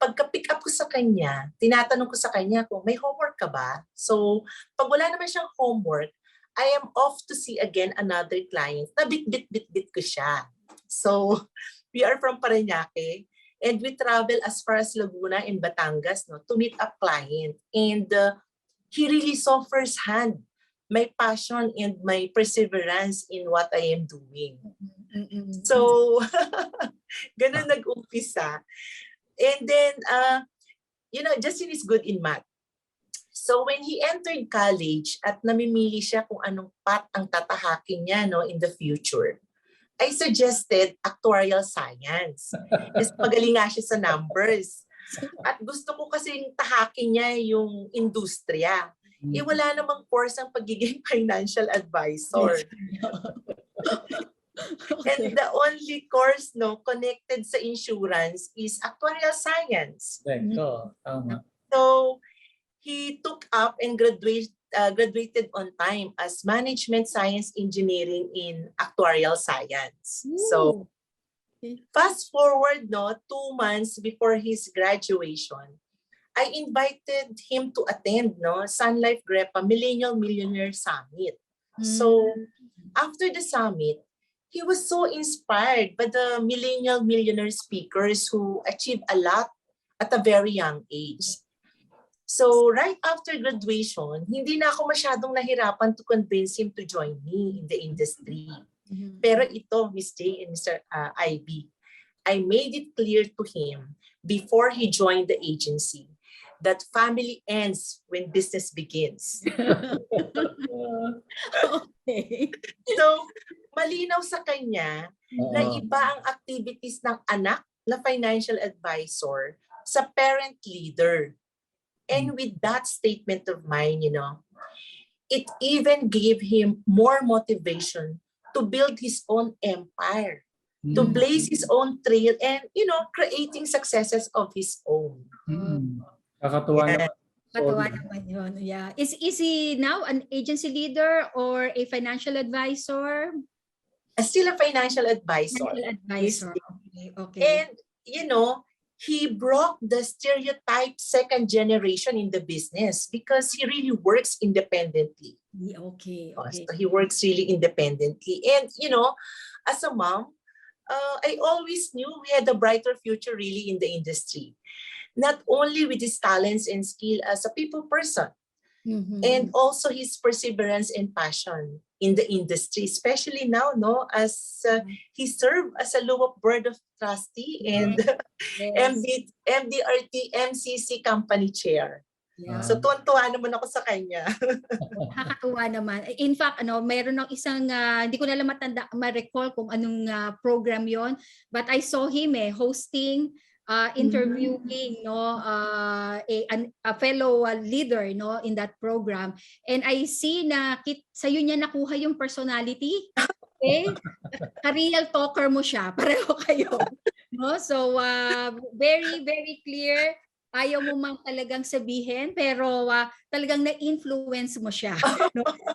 pagka-pick up ko sa kanya, tinatanong ko sa kanya kung may homework ka ba? So, pag wala naman siyang homework, I am off to see again another client na bit ko siya. So, we are from Parañaque and we travel as far as Laguna and Batangas, no, to meet a client. And he really saw firsthand my passion and my perseverance in what I am doing. So, ganun nag-umpisa. And then, Justin is good in math. So when he entered college at namimili siya kung anong path ang tatahakin niya, no, in the future, I suggested actuarial science. Kasi magaling nga siya sa numbers. At gusto ko kasing tahakin niya yung industriya. Wala namang course ang pagiging financial advisor. And the only course, no, connected sa insurance is actuarial science. So he took up and graduated on time as management science engineering in actuarial science. So fast forward, no, 2 months before his graduation, I invited him to attend, no, Sun Life Grepa Millennial Millionaire Summit. So after the summit, he was so inspired by the millennial millionaire speakers who achieved a lot at a very young age. So right after graduation, hindi na ako masyadong nahirapan to convince him to join me in the industry. Pero ito, Ms. J and Mr. IB, I made it clear to him before he joined the agency that family ends when business begins. Okay. So, malinaw sa kanya na iba ang activities ng anak na financial advisor sa parent leader. And with that statement of mine, it even gave him more motivation to build his own empire, to blaze his own trail and, creating successes of his own. Kakatuwa naman. Katuwa naman yun. Yeah. Is he now an agency leader or a financial advisor? Still a financial advisor. Okay. And, he broke the stereotype second generation in the business because he really works independently. Okay. So he works really independently. And, as a mom, I always knew we had a brighter future really in the industry. Not only with his talents and skill as a people person, and also his perseverance and passion in the industry, especially now, no, as he served as a Luwak Board of Trustee and MDRT MCC Company Chair. Yeah. So tuwan-tuwa naman ako sa kanya. Nakakatuwa naman. In fact, meron ng isang, hindi ko na lang ma-recall kung anong program yon, but I saw him hosting, interviewing a fellow leader in that program, and I see na sa'yo niya nakuha yung personality. Okay? Ka-real talker mo siya, pareho kayo, so very very clear. Ayaw mo mang talagang sabihin, pero talagang na-influence mo siya,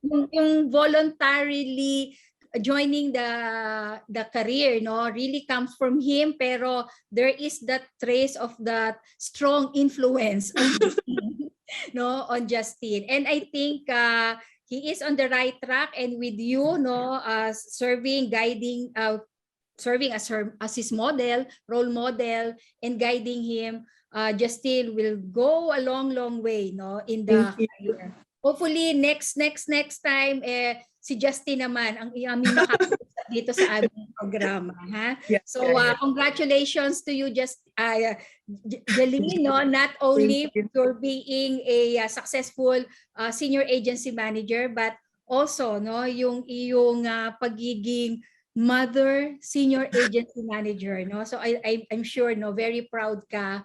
yung voluntarily joining the career, really comes from him, pero there is that trace of that strong influence on Justin, on Justin. And I think he is on the right track, and with you, serving, guiding, serving as his role model, and guiding him, Justin will go a long way, in the career. Hopefully next time si Justin naman ang aming makakausap dito sa aming programa, ha? So congratulations to you, Jelyn, not only for being a successful senior agency manager, but also yung iyong pagiging mother senior agency manager, so I'm sure very proud ka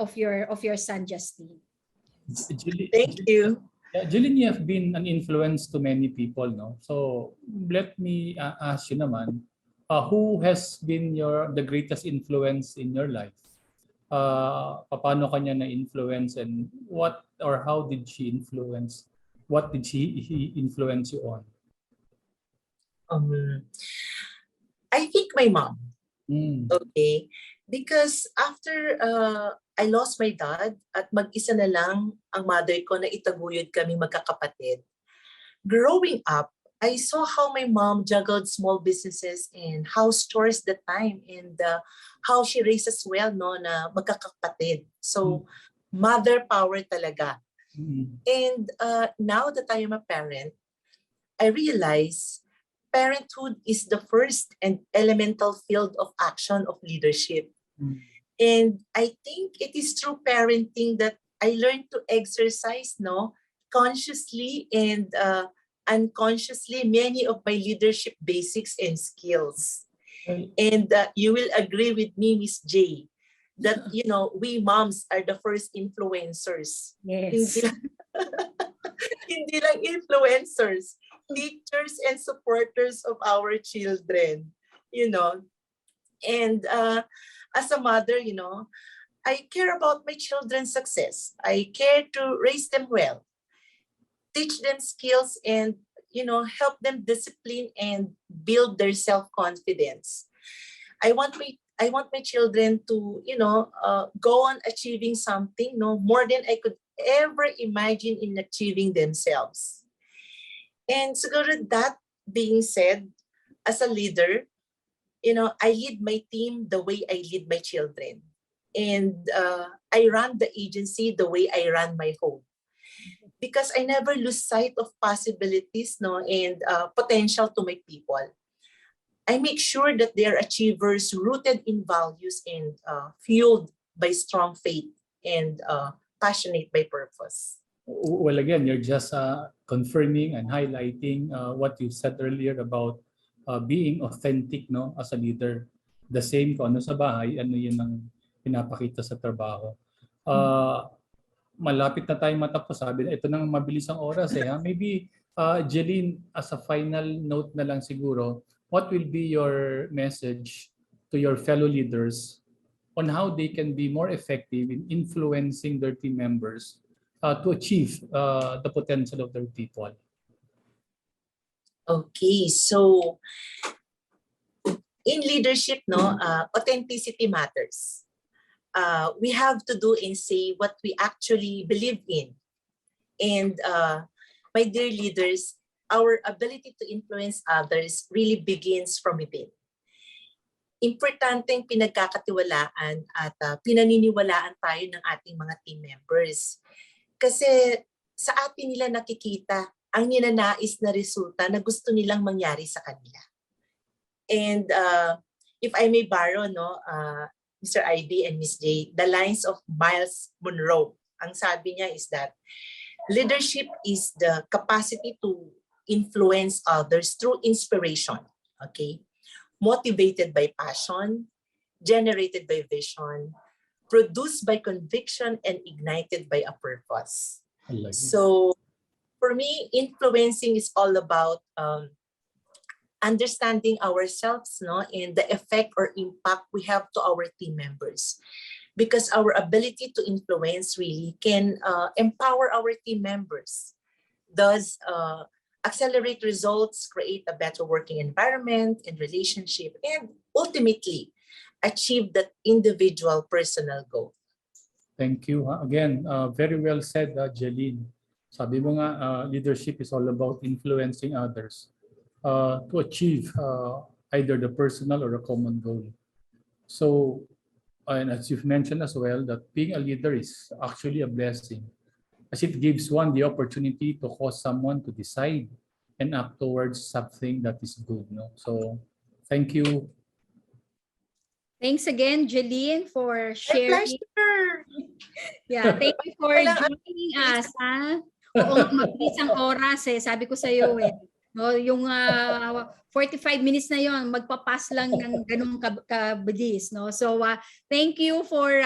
of your son, Justin. Thank you. Yeah, Jelyn, you have been an influence to many people, no? So let me ask you naman, who has been the greatest influence in your life? Paano kanya na-influence and what or how did she influence? What did he influence you on? I think my mom. Mm. Okay. Because after I lost my dad at mag-isa na lang ang mother ko na itaguyod kami magkakapatid. Growing up, I saw how my mom juggled small businesses and house chores that time and how she raised us well no na magkakapatid. So mother power talaga. And now that I am a parent, I realize parenthood is the first and elemental field of action of leadership. And I think it is through parenting that I learned to exercise consciously and unconsciously many of my leadership basics and skills. And you will agree with me, Miss J, that we moms are the first influencers. Yes. Hindi lang influencers, teachers and supporters of our children, And as a mother, I care about my children's success. I care to raise them well, teach them skills and, help them discipline and build their self-confidence. I want my children to, go on achieving something, more than I could ever imagine in achieving themselves. And siguro that being said, as a leader, I lead my team the way I lead my children. And I run the agency the way I run my home. Because I never lose sight of possibilities and potential to my people. I make sure that they are achievers rooted in values and fueled by strong faith and passionate by purpose. Well, again, you're just confirming and highlighting what you said earlier about being authentic as a leader. The same kung ano sa bahay, ano yun ang pinapakita sa trabaho. Malapit na tayo matapos. Sabi na, ito nang mabilis ang oras. Maybe, Jelyn, as a final note na lang siguro, what will be your message to your fellow leaders on how they can be more effective in influencing their team members to achieve the potential of their people? Okay, so in leadership, authenticity matters. We have to do and say what we actually believe in. And my dear leaders, our ability to influence others really begins from within. Importanteng pinagkakatiwalaan at pinaniniwalaan tayo ng ating mga team members. Kasi sa atin nila nakikita ang ninanais na resulta na gusto nilang mangyari sa kanila. And if I may borrow, Mr. IB and Ms. J, the lines of Miles Monroe, ang sabi niya is that leadership is the capacity to influence others through inspiration, okay? Motivated by passion, generated by vision, produced by conviction, and ignited by a purpose. So for me, influencing is all about understanding ourselves and the effect or impact we have to our team members. Because our ability to influence really can empower our team members, thus accelerate results, create a better working environment and relationship, and ultimately achieve that individual personal goal. Thank you. Again, very well said, Jelyn. Sabi mo nga, leadership is all about influencing others to achieve either the personal or a common goal. So, and as you've mentioned as well, that being a leader is actually a blessing, as it gives one the opportunity to cause someone to decide and act towards something that is good. So, thank you. Thanks again, Jelyn, for sharing. Yeah, thank you for joining us. Oo, mabilis ang oras Sabi ko sa iyo yung 45 minutes na yon magpapas lang ng ganung kabilis So thank you for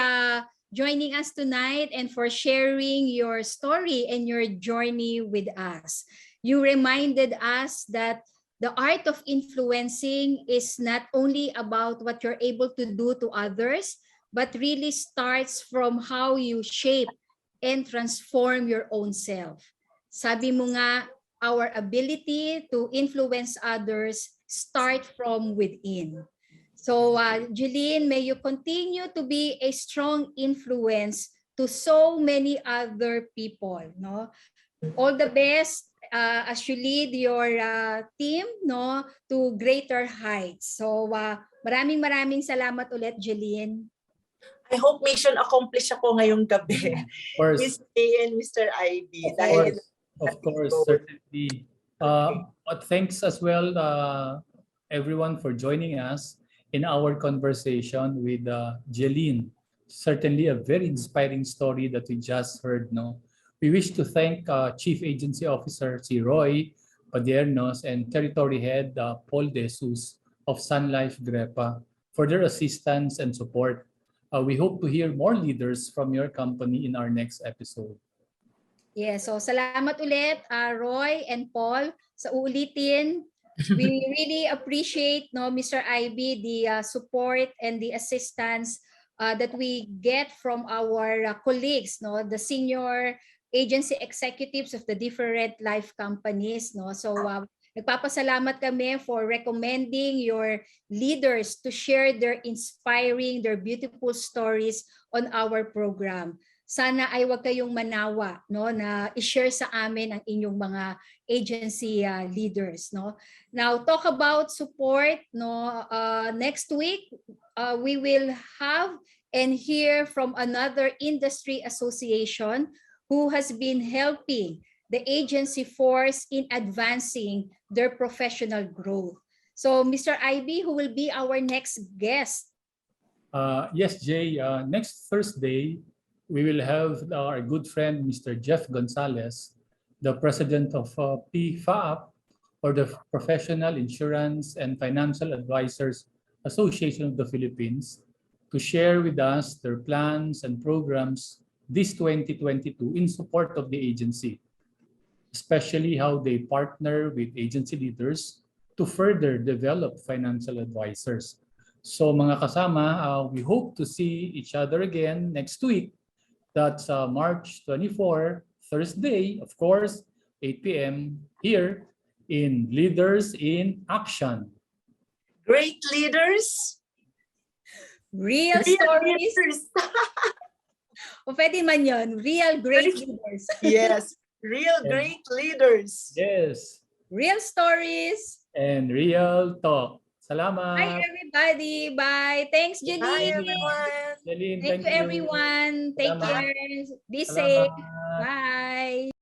joining us tonight and for sharing your story and your journey with us. You reminded us that the art of influencing is not only about what you're able to do to others, but really starts from how you shape and transform your own self. Sabi mo nga, our ability to influence others start from within. So, Jelyn, may you continue to be a strong influence to so many other people. No? All the best as you lead your team, no, to greater heights. So, maraming salamat ulit, Jelyn. I hope mission accomplished ako ngayong gabi. Of course. Miss A and Mr. Ivy. Of course, certainly. But thanks as well, everyone, for joining us in our conversation with Jelyn. Certainly a very inspiring story that we just heard. No, we wish to thank Chief Agency Officer si Roy Padiernos and Territory Head Paul De Jesus of Sun Life Grepa for their assistance and support. We hope to hear more leaders from your company in our next episode. Yes, so salamat ulit Roy and Paul sa uulitin. We really appreciate, no, Mr. Ivy, the support and the assistance that we get from our colleagues, no, the senior agency executives of the different life companies, no. So nagpapasalamat kami for recommending your leaders to share their inspiring, their beautiful stories on our program. Sana ay wag kayong manawa, no, na i-share sa amin ang inyong mga agency leaders, no. Now, talk about support, no. Next week we will have and hear from another industry association who has been helping the agency force in advancing their professional growth. So, Mr. Ivy, who will be our next guest? Yes, Jay. Next Thursday, we will have our good friend, Mr. Jeff Gonzalez, the president of PFAP, or the Professional Insurance and Financial Advisors Association of the Philippines, to share with us their plans and programs this 2022 in support of the agency, especially how they partner with agency leaders to further develop financial advisors. So mga kasama, we hope to see each other again next week. That's March 24, Thursday, of course, 8 p.m. here in Leaders in Action. Great leaders. Real stories. O pwede man yun. Real great leaders. Yes. Real great leaders. Yes. Real stories. And real talk. Salamat. Bye, everybody. Bye. Thanks, Jelyn. Bye, everyone. Jelyn, Thank you, everyone. Take Salamat. care. Be Salamat. safe. Bye.